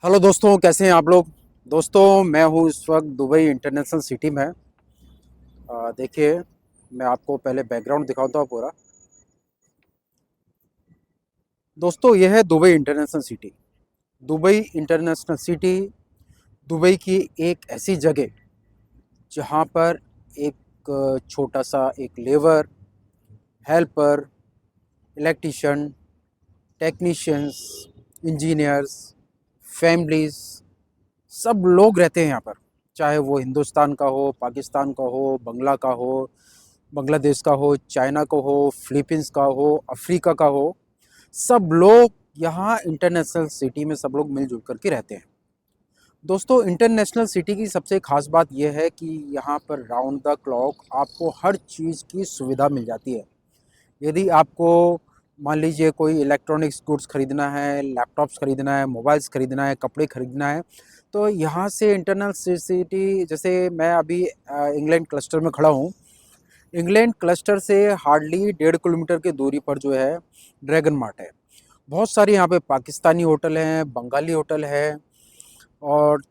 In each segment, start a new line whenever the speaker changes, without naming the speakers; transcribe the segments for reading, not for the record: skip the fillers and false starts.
Hello दोस्तों, कैसे हैं आप लोग। दोस्तों, मैं हूँ इस वक्त दुबई इंटरनेशनल सिटी में। देखिए, मैं आपको पहले बैकग्राउंड दिखाता हूँ पूरा। दोस्तों, यह है Dubai international city. Dubai international city Dubai की एक ऐसी जगह जहाँ पर एक छोटा सा एक labour, helper, electrician, technicians, engineers, families, सब लोग रहते हैं यहाँ पर। चाहे वो हिंदुस्तान का हो, पाकिस्तान का हो, बांग्लादेश का हो, चाइना का हो, फिलीपींस का हो, अफ्रीका का हो, सब लोग यहाँ इंटरनेशनल सिटी में सब लोग मिलजुल कर के रहते हैं। दोस्तों, इंटरनेशनल सिटी की सबसे ख़ास बात यह है कि यहाँ पर राउंड द क्लॉक आपको हर चीज़ की सुविधा मिल जाती है। यदि आपको मान लीजिए कोई इलेक्ट्रॉनिक्स गुड्स खरीदना है, लैपटॉप्स खरीदना है, मोबाइल्स खरीदना है, कपड़े खरीदना है, तो यहाँ से इंटरनल सिटी, जैसे मैं अभी इंग्लैंड क्लस्टर में खड़ा हूँ। इंग्लैंड क्लस्टर से हार्डली 1.5 किलोमीटर की दूरी पर जो है ड्रैगन मार्ट है। बहुत सारे यहाँ पे पाकिस्तानी होटल हैं, बंगाली होटल है, और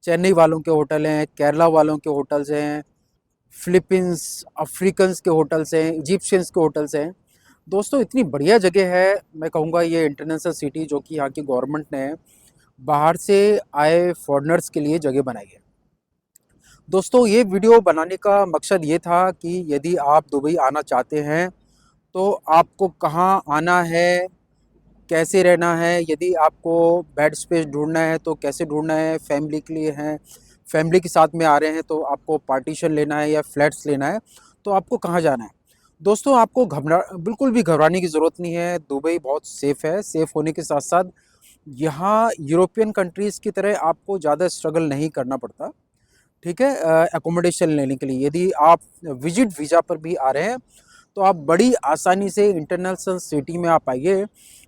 चेन्नई वालों के होटल हैं, केरला वालों के होटल्स हैं, फिलीपींस, अफ्रीकन्स के होटल्स हैं, इजिप्शियंस के होटल्स हैं। दोस्तों, इतनी बढ़िया जगह है। मैं कहूँगा ये इंटरनेशनल सिटी जो कि यहाँ की गवर्नमेंट ने बाहर से आए फॉरेनर्स के लिए जगह बनाई है। दोस्तों, ये वीडियो बनाने का मकसद ये था कि यदि आप दुबई आना चाहते हैं तो आपको कहाँ आना है, कैसे रहना है, यदि आपको बेड स्पेस ढूँढना है तो कैसे ढूँढना है, फैमिली के लिए हैं, फैमिली के साथ में आ रहे हैं तो आपको पार्टीशन लेना है या फ्लैट्स लेना है, तो आपको कहाँ जाना है। दोस्तों, आपको बिल्कुल भी घबराने की ज़रूरत नहीं है। दुबई बहुत सेफ़ है। सेफ़ होने के साथ-साथ यहाँ यूरोपियन कंट्रीज़ की तरह आपको ज़्यादा स्ट्रगल नहीं करना पड़ता। ठीक है, एकोमोडेशन लेने के लिए यदि आप विजिट वीज़ा पर भी आ रहे हैं तो आप बड़ी आसानी से इंटरनेशनल सिटी में आप आइए,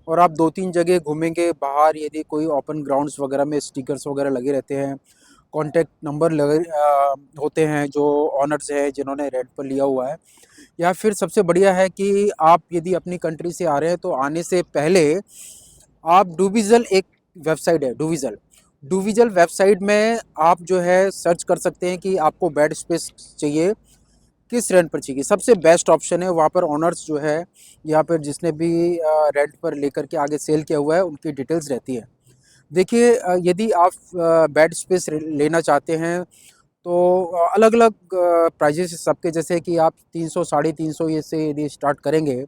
और आप 2-3 जगह घूमेंगे बाहर। यदि कोई ओपन ग्राउंड्स वगैरह में स्टिकर्स वगैरह लगे रहते हैं, कॉन्टैक्ट नंबर लगे होते हैं जो ऑनर्स है जिन्होंने रेंट पर लिया हुआ है। या फिर सबसे बढ़िया है कि आप यदि अपनी कंट्री से आ रहे हैं तो आने से पहले आप डूविज़ल, एक वेबसाइट है डूविज़ल, डूविज़ल वेबसाइट में आप जो है सर्च कर सकते हैं कि आपको बेड स्पेस चाहिए, किस रेंट पर चाहिए। सबसे बेस्ट ऑप्शन है, वहाँ पर ओनर्स जो है या फिर जिसने भी रेंट पर लेकर के आगे सेल किया हुआ है उनकी डिटेल्स रहती है। देखिए, यदि आप बेड स्पेस लेना चाहते हैं तो अलग-अलग प्राइजेस सबके, जैसे कि आप 300 साढ़े 300 ये से यदि स्टार्ट करेंगे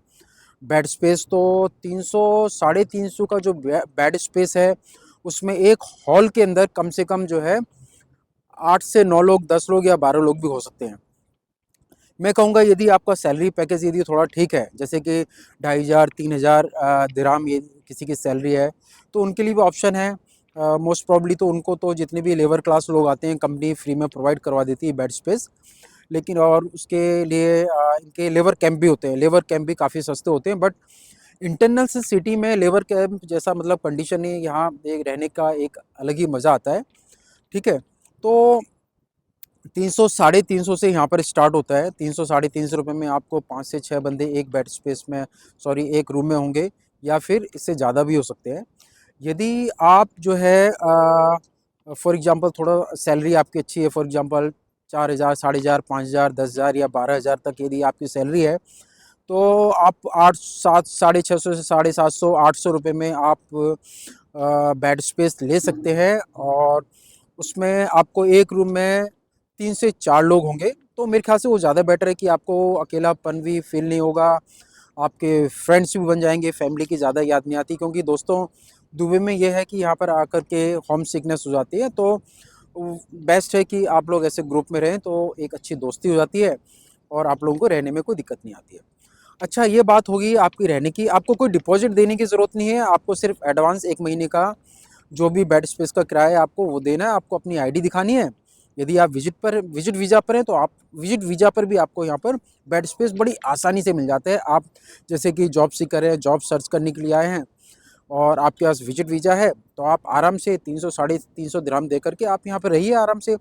बेड स्पेस, तो 300 साढ़े 300 का जो बेड स्पेस है उसमें एक हॉल के अंदर कम से कम जो है 8 से 9 लोग, 10 लोग या 12 लोग भी हो सकते हैं। मैं कहूँगा यदि आपका सैलरी पैकेज यदि थोड़ा ठीक है, जैसे कि 2,500 3,000 दिरहम ये किसी की सैलरी है, तो उनके लिए भी ऑप्शन है। मोस्ट प्रॉब्ली तो उनको तो जितने भी लेबर क्लास लोग आते हैं कंपनी फ्री में प्रोवाइड करवा देती है बेड स्पेस। लेकिन और उसके लिए इनके लेबर कैंप भी होते हैं। लेबर कैंप भी काफ़ी सस्ते होते हैं, बट इंटरनल से सिटी में लेबर कैंप जैसा मतलब कंडीशन ही यहाँ एक रहने का एक अलग ही मज़ा आता है। ठीक है, तो 300 साढ़े 300 से यहाँ पर स्टार्ट होता है। 300 साढ़े 300 रुपये में आपको 5 से 6 बंदे एक बेड स्पेस में, सॉरी एक रूम में होंगे, या फिर इससे ज़्यादा भी हो सकते हैं। यदि आप जो है फॉर एग्ज़ाम्पल थोड़ा सैलरी आपकी अच्छी है, फॉर एग्ज़ाम्पल 4,000 साढ़े 4, 5,000, 10,000 या 12,000 तक यदि आपकी सैलरी है, तो आप 8 7 साढ़े 600 से साढ़े 700 800 रुपये में आप बेड स्पेस ले सकते हैं, और उसमें आपको एक रूम में 3 से 4 लोग होंगे। तो मेरे ख़्याल से वो ज़्यादा बेटर है कि आपको अकेलापन भी फ़ील नहीं होगा, आपके फ्रेंड्स भी बन जाएँगे, फ़ैमिली की ज़्यादा याद नहीं आती, क्योंकि दोस्तों दुबई में ये है कि यहाँ पर आकर के होम सिकनेस हो जाती है, तो बेस्ट है कि आप लोग ऐसे ग्रुप में रहें तो एक अच्छी दोस्ती हो जाती है और आप लोगों को रहने में कोई दिक्कत नहीं आती है। अच्छा, ये बात होगी आपकी रहने की। आपको कोई डिपॉज़िट देने की ज़रूरत नहीं है, आपको सिर्फ़ एडवांस 1 महीने का जो भी बेड स्पेस का किराया है आपको वो देना है, आपको अपनी आईडी दिखानी है। यदि आप विज़िट वीज़ा पर हैं तो आप विज़िट वीज़ा पर भी आपको यहाँ पर बेड स्पेस बड़ी आसानी से मिल जाता है। आप जैसे कि जॉब सीकर हैं, जॉब सर्च करने के लिए आए हैं और आपके पास विज़िट वीज़ा है, तो आप आराम से 300 साढ़े 300 दिरहम दे कर के आप यहाँ पे रहिए आराम से।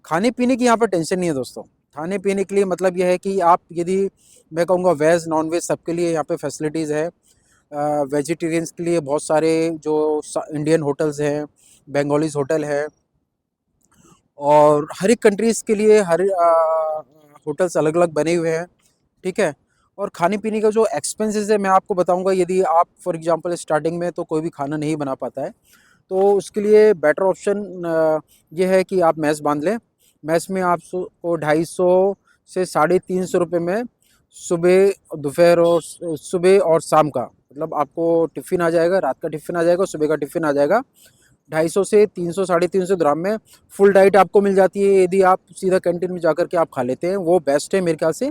खाने-पीने की यहाँ पर टेंशन नहीं है दोस्तों। खाने-पीने के लिए मतलब ये है कि आप यदि, मैं कहूँगा वेज, नॉन-वेज सबके लिए यहाँ पे फैसिलिटीज़ है। वेजिटेरियंस के लिए बहुत सारे जो इंडियन होटल्स हैं, बंगालीज़ होटल है, और हर एक कंट्रीज़ के लिए हर होटल्स अलग-अलग बने हुए हैं, ठीक है? और खाने-पीने का जो एक्सपेंसेस है मैं आपको बताऊँगा, यदि आप फॉर एग्ज़ाम्पल स्टार्टिंग में तो कोई भी खाना नहीं बना पाता है, तो उसके लिए बेटर ऑप्शन ये है कि आप मेस बांध लें। मेस में आपको 250 से साढ़े 300 रुपये में सुबह, दोपहर और सुबह और शाम का, मतलब आपको टिफ़िन आ जाएगा, रात का टिफ़िन आ जाएगा, सुबह का टिफ़िन आ जाएगा। 250 से 300 साढ़े 300 ग्राम में फुल डाइट आपको मिल जाती है। यदि आप सीधा कैंटीन में जाकर के आप खा लेते हैं, वो बेस्ट है मेरे ख्याल से।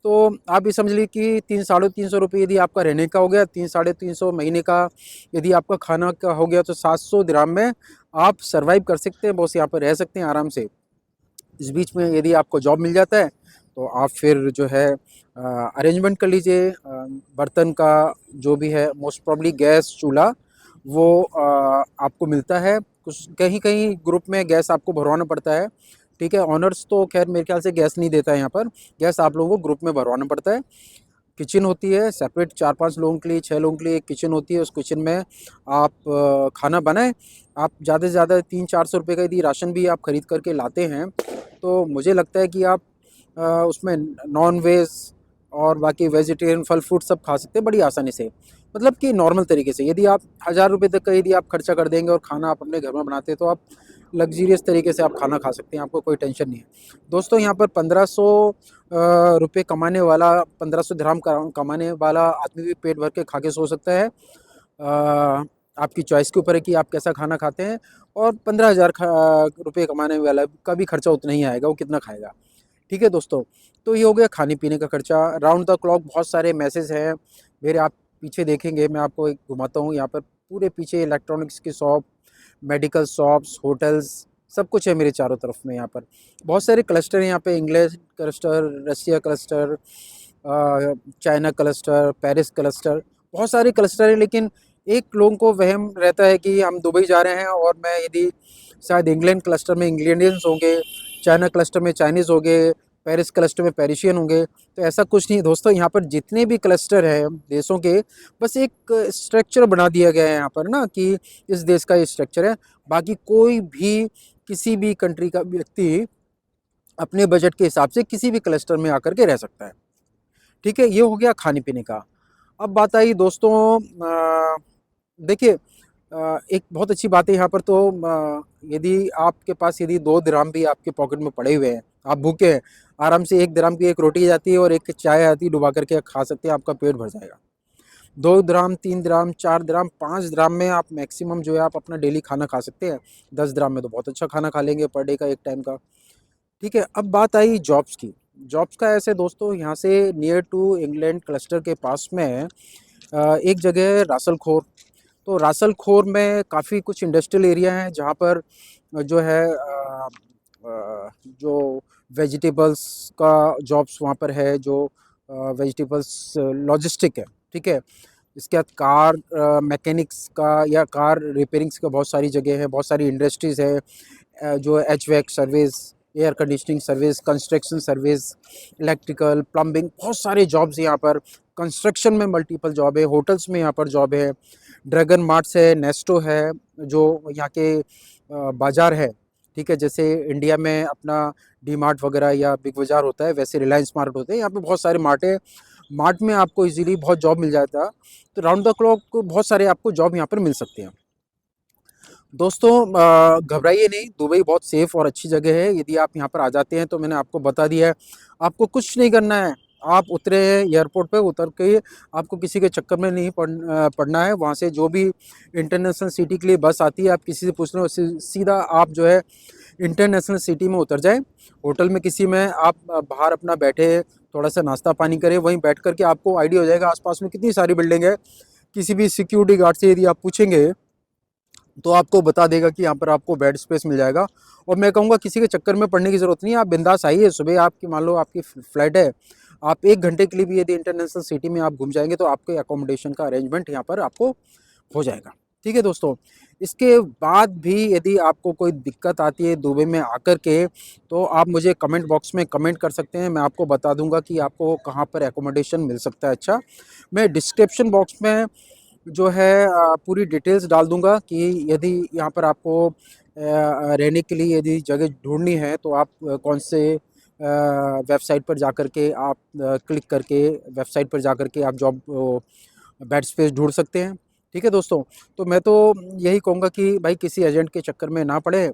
तो आप ये समझ लीजिए कि 3 साढ़े 300 रुपये यदि आपका रहने का हो गया, 3 साढ़े 300 महीने का यदि आपका खाना का हो गया, तो 700 दिरहम में आप सर्वाइव कर सकते हैं, बस यहाँ पर रह सकते हैं आराम से। इस बीच में यदि आपको जॉब मिल जाता है, तो आप फिर जो है अरेंजमेंट कर लीजिए बर्तन का, जो भी है मोस्ट प्रॉब्ली गैस चूल्हा वो आपको मिलता है। कुछ कहीं-कहीं ग्रुप में गैस आपको भरवाना पड़ता है, ठीक है? ओनर्स तो ख़ैर मेरे ख़्याल से गैस नहीं देता है यहाँ पर, गैस आप लोगों को ग्रुप में भरवाना पड़ता है। किचन होती है सेपरेट, 4-5 लोगों के लिए, 6 लोगों के लिए एक किचन होती है। उस किचन में आप खाना बनाएँ। आप ज़्यादा से ज़्यादा 300-400 रुपये का यदि राशन भी आप खरीद करके लाते हैं, तो मुझे लगता है कि आप उसमें नॉन वेज और बाकी वेजिटेरियन फल फ्रूट सब खा सकते हैं बड़ी आसानी से। मतलब कि नॉर्मल तरीके से यदि आप 1000 रुपये तक का यदि आप खर्चा कर देंगे और खाना आप अपने घर में बनाते हैं, तो आप लग्ज़रियस तरीके से आप खाना खा सकते हैं, आपको कोई टेंशन नहीं है। दोस्तों यहाँ पर 1500 रुपये कमाने वाला, 1500 दिरहम कमाने वाला आदमी भी पेट भर के खा के सो सकता है। आपकी चॉइस के ऊपर है कि आप कैसा खाना खाते हैं, और 15,000 रुपये कमाने वाला का भी खर्चा उतना ही आएगा, वो कितना खाएगा। ठीक है दोस्तों, तो ये हो गया खाने-पीने का खर्चा। राउंड द क्लॉक बहुत सारे मैसेज हैं मेरे, आप पीछे देखेंगे, मैं आपको एक घुमाता हूँ यहाँ पर, पूरे पीछे इलेक्ट्रॉनिक्स की शॉप, मेडिकल शॉप्स, होटल्स, सब कुछ है मेरे चारों तरफ में यहाँ पर। बहुत सारे क्लस्टर हैं यहाँ पे, England cluster, Russia cluster, China cluster, Paris cluster, बहुत सारे क्लस्टर हैं। लेकिन एक लोगों को वहम रहता है कि हम दुबई जा रहे हैं और मैं यदि शायद इंग्लैंड क्लस्टर में इंग्लैंडियंस होंगे, चाइना क्लस्टर में चाइनीज़ होंगे, पेरिस क्लस्टर में पेरिशियन होंगे, तो ऐसा कुछ नहीं दोस्तों। यहाँ पर जितने भी क्लस्टर हैं देशों के, बस एक स्ट्रक्चर बना दिया गया है यहाँ पर ना, कि इस देश का ये स्ट्रक्चर है। बाकी कोई भी किसी भी कंट्री का व्यक्ति अपने बजट के हिसाब से किसी भी क्लस्टर में आकर के रह सकता है। ठीक है, ये हो गया खाने-पीने का। अब बात आई दोस्तों, देखिए एक बहुत अच्छी बात है यहाँ पर, तो यदि आपके पास यदि 2 दिरहम भी आपके पॉकेट में पड़े हुए हैं, आप भूखे हैं, आराम से 1 दिरहम की एक रोटी जाती है और एक चाय आती है, डुबा करके खा सकते हैं, आपका पेट भर जाएगा। 2 दिरहम, 3 दिरहम, 4 दिरहम, 5 दिरहम में आप मैक्सिमम जो है आप अपना डेली खाना खा सकते हैं। 10 दिरहम में तो बहुत अच्छा खाना खा लेंगे पर डे का, एक टाइम का। ठीक है, अब बात आई जॉब्स की। जॉब्स का ऐसे दोस्तों, यहाँ से नियर टू इंग्लैंड क्लस्टर के पास में एक जगह है रासल खोर। तो रासल खोर में काफ़ी कुछ इंडस्ट्रियल एरिया हैं जहाँ पर जो है जो वेजिटेबल्स का जॉब्स वहाँ पर है, जो वेजिटेबल्स लॉजिस्टिक है, ठीक है। इसके बाद कार मैकेनिक्स का या कार रिपेयरिंग्स का बहुत सारी जगह है, बहुत सारी इंडस्ट्रीज़ है, जो HVAC service, air conditioning service, construction service, electrical, plumbing, बहुत सारे जॉब्स यहाँ पर। कंस्ट्रक्शन में मल्टीपल जॉब है, होटल्स में यहाँ पर जॉब है, ड्रैगन मार्ट्स है, नेस्टो है, जो यहाँ के बाज़ार है, ठीक है। जैसे इंडिया में अपना डी मार्ट वगैरह या बिग बाज़ार होता है, वैसे रिलायंस मार्ट होते हैं, यहाँ पे बहुत सारे मार्ट है। मार्ट में आपको इजीली बहुत जॉब मिल जाता है, तो राउंड द क्लॉक बहुत सारे आपको जॉब यहाँ पर मिल सकते हैं। दोस्तों घबराइए नहीं, दुबई बहुत सेफ़ और अच्छी जगह है। यदि आप यहाँ पर आ जाते हैं, तो मैंने आपको बता दिया है, आपको कुछ नहीं करना है। आप उतरे एयरपोर्ट पे, उतर के आपको किसी के चक्कर में नहीं पड़ना है। वहाँ से जो भी इंटरनेशनल सिटी के लिए बस आती है, आप किसी से पूछ लो, सीधा आप जो है इंटरनेशनल सिटी में उतर जाएँ। होटल में किसी में आप बाहर अपना बैठे, थोड़ा-सा नाश्ता पानी करें, वहीं बैठ कर के आपको आइडिया हो जाएगा आस-पास में कितनी सारी बिल्डिंग है। किसी भी सिक्योरिटी गार्ड से यदि आप पूछेंगे, तो आपको बता देगा कि यहाँ पर आपको बेड स्पेस मिल जाएगा। और मैं कहूँगा किसी के चक्कर में पड़ने की ज़रूरत नहीं है, आप बिंदास आइए। सुबह आपकी, मान लो आपकी फ़्लाइट है, आप 1 घंटे के लिए भी यदि इंटरनेशनल सिटी में आप घूम जाएँगे, तो आपके अकोमोडेशन का अरेंजमेंट यहाँ पर आपको हो जाएगा। ठीक है दोस्तों। इसके बाद भी यदि आपको कोई दिक्कत आती है दुबई में आकर के, तो आप मुझे कमेंट बॉक्स में कमेंट कर सकते हैं। मैं आपको बता दूंगा कि आपको कहाँ पर एकोमोडेशन मिल सकता है। अच्छा, मैं डिस्क्रिप्शन बॉक्स में जो है पूरी डिटेल्स डाल दूंगा कि यदि यहाँ पर आपको रहने के लिए यदि जगह ढूंढनी है तो आप कौन से वेबसाइट पर जाकर के आप क्लिक करके वेबसाइट पर जाकर के आप जॉब बेड स्पेस ढूंढ सकते हैं। ठीक है दोस्तों। तो मैं तो यही कहूँगा कि भाई किसी एजेंट के चक्कर में ना पड़े।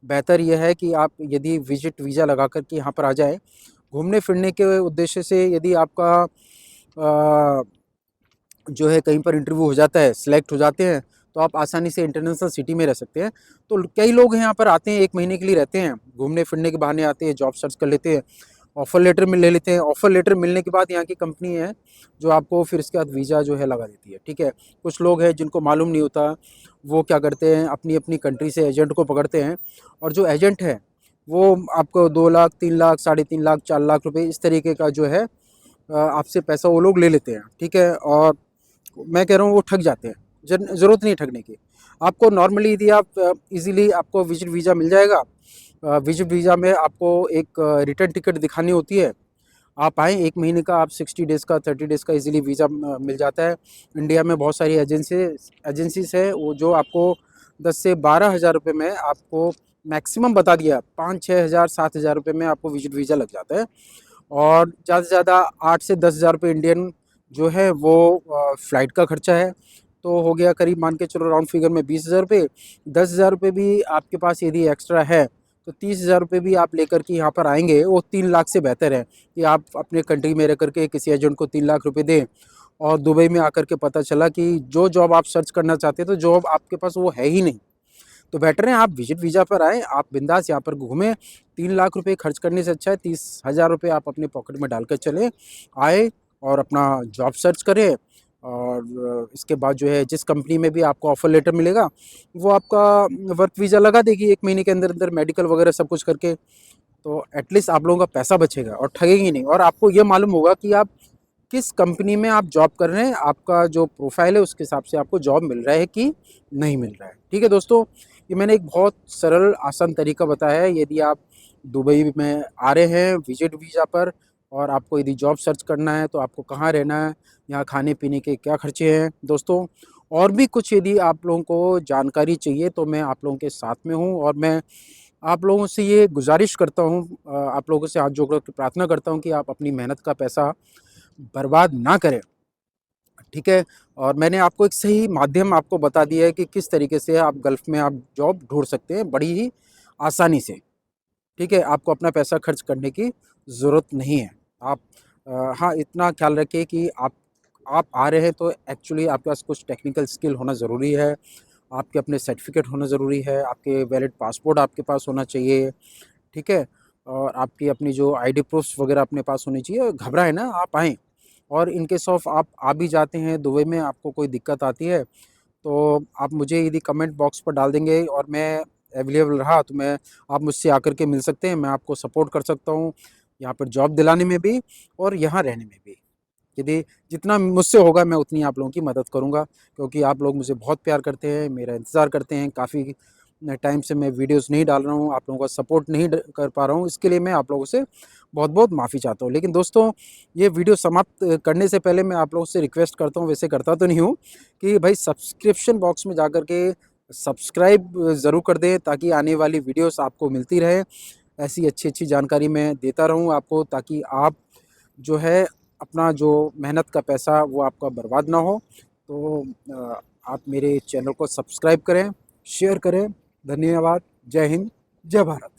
बेहतर यह है कि आप यदि विजिट वीज़ा लगा कर के यहाँ पर आ जाए, घूमने फिरने के उद्देश्य से यदि आपका जो है कहीं पर इंटरव्यू हो जाता है, सिलेक्ट हो जाते हैं, तो आप आसानी से इंटरनेशनल सिटी में रह सकते हैं। तो कई लोग यहाँ पर आते हैं, 1 महीने के लिए रहते हैं, घूमने फिरने के बहाने आते हैं, जॉब सर्च कर लेते हैं, ऑफ़र लेटर में ले लेते हैं। ऑफ़र लेटर मिलने के बाद यहाँ की कंपनी है जो आपको फिर इसके बाद वीज़ा जो है लगा देती है। ठीक है। कुछ लोग हैं जिनको मालूम नहीं होता, वो क्या करते हैं, अपनी अपनी कंट्री से एजेंट को पकड़ते हैं, और जो एजेंट है वो आपको 2 लाख, 3 लाख, साढ़े 3 लाख, 4 लाख रुपए इस तरीके का जो है आपसे पैसा वो लोग ले लेते हैं। ठीक है। और मैं कह रहा हूँ वो ठग जाते हैं। ज़रूरत नहीं है ठगने की। आपको नॉर्मली यदि आप इजीली आपको विजिट वीज़ा मिल जाएगा। विजिट वीज़ा में आपको एक रिटर्न टिकट दिखानी होती है। आप आएँ, 1 महीने का, आप 60 डेज़ का, 30 डेज़ का इजीली वीज़ा मिल जाता है। इंडिया में बहुत सारी एजेंसीज़ है वो जो आपको 10 से 12 हज़ार रुपये में आपको मैक्सिमम बता दिया, 5-6 हज़ार, 7 हज़ार रुपये में आपको विजिट वीज़ा लग जाता है। और ज़्यादा से ज़्यादा 8 से 10 हज़ार रुपये इंडियन जो है वो फ़्लाइट का खर्चा है। तो हो गया करीब, मान के चलो राउंड फिगर में 20 हज़ार रुपये। 10 हज़ार रुपये भी आपके पास यदि एक्स्ट्रा है तो 30 हज़ार रुपये भी आप लेकर के यहाँ पर आएंगे, वो 3 लाख से बेहतर है कि आप अपने कंट्री में रह करके किसी एजेंट को 3 लाख रुपये दें, और दुबई में आकर के पता चला कि जो जॉब आप सर्च करना चाहते थे तो जॉब आपके पास वो है ही नहीं। तो बेटर है आप विजिट वीज़ा पर आएँ, आप बिंदास यहाँ पर घूमें। 3 लाख रुपए खर्च करने से अच्छा है 30 हज़ार रुपये आप अपने पॉकेट में डाल कर चलें, आए और अपना जॉब सर्च करें। और इसके बाद जो है जिस कंपनी में भी आपको ऑफ़र लेटर मिलेगा, वो आपका वर्क वीज़ा लगा देगी 1 महीने के अंदर-अंदर, मेडिकल वगैरह सब कुछ करके। तो एटलीस्ट आप लोगों का पैसा बचेगा और ठगेंगे नहीं, और आपको ये मालूम होगा कि आप किस कंपनी में आप जॉब कर रहे हैं, आपका जो प्रोफाइल है उसके हिसाब से आपको जॉब मिल रहा है कि नहीं मिल रहा है। ठीक है दोस्तों, ये मैंने एक बहुत सरल आसान तरीका बताया है। यदि आप दुबई में आ रहे हैं विजिट वीज़ा पर, और आपको यदि जॉब सर्च करना है तो आपको कहाँ रहना है, यहाँ खाने पीने के क्या खर्चे हैं दोस्तों, और भी कुछ यदि आप लोगों को जानकारी चाहिए तो मैं आप लोगों के साथ में हूँ। और मैं आप लोगों से ये गुजारिश करता हूँ, आप लोगों से हाथ जोड़ कर प्रार्थना करता हूँ कि आप अपनी मेहनत का पैसा बर्बाद ना करें। ठीक है। और मैंने आपको एक सही माध्यम आपको बता दिया है कि किस तरीके से आप गल्फ़ में आप जॉब ढूँढ सकते हैं बड़ी ही आसानी से। ठीक है। आपको अपना पैसा खर्च करने की ज़रूरत नहीं है। आप हाँ, इतना ख़्याल रखिए कि आप आ रहे हैं तो एक्चुअली आपके पास कुछ टेक्निकल स्किल होना ज़रूरी है। आपके अपने सर्टिफ़िकेट होना ज़रूरी है, आपके वैलिड पासपोर्ट आपके पास होना चाहिए। ठीक है। और आपकी अपनी जो आईडी प्रूफ़्स वग़ैरह अपने पास होनी चाहिए। घबराएँ ना, आप आएँ। और इन केस ऑफ आप आ भी जाते हैं दुबई में, आपको कोई दिक्कत आती है, तो आप मुझे यदि कमेंट बॉक्स पर डाल देंगे और मैं अवेलेबल रहा तो मैं आप मुझसे आकर के मिल सकते हैं। मैं आपको सपोर्ट कर सकता हूँ, यहाँ पर जॉब दिलाने में भी और यहाँ रहने में भी। यदि जितना मुझसे होगा मैं उतनी आप लोगों की मदद करूँगा, क्योंकि आप लोग मुझे बहुत प्यार करते हैं, मेरा इंतज़ार करते हैं। काफ़ी टाइम से मैं वीडियोस नहीं डाल रहा हूँ, आप लोगों का सपोर्ट नहीं कर पा रहा हूँ, इसके लिए मैं आप लोगों से बहुत-बहुत माफ़ी चाहता हूँ। लेकिन दोस्तों, ये वीडियो समाप्त करने से पहले मैं आप लोगों से रिक्वेस्ट करता हूँ, वैसे करता तो नहीं हूँ, कि भाई सब्सक्रिप्शन बॉक्स में जाकर के सब्सक्राइब ज़रूर कर दें, ताकि आने वाली वीडियोस आपको मिलती रहे। ऐसी अच्छी-अच्छी जानकारी मैं देता रहूँ आपको, ताकि आप जो है अपना जो मेहनत का पैसा वो आपका बर्बाद ना हो। तो आप मेरे चैनल को सब्सक्राइब करें, शेयर करें। धन्यवाद। जय हिंद, जय भारत।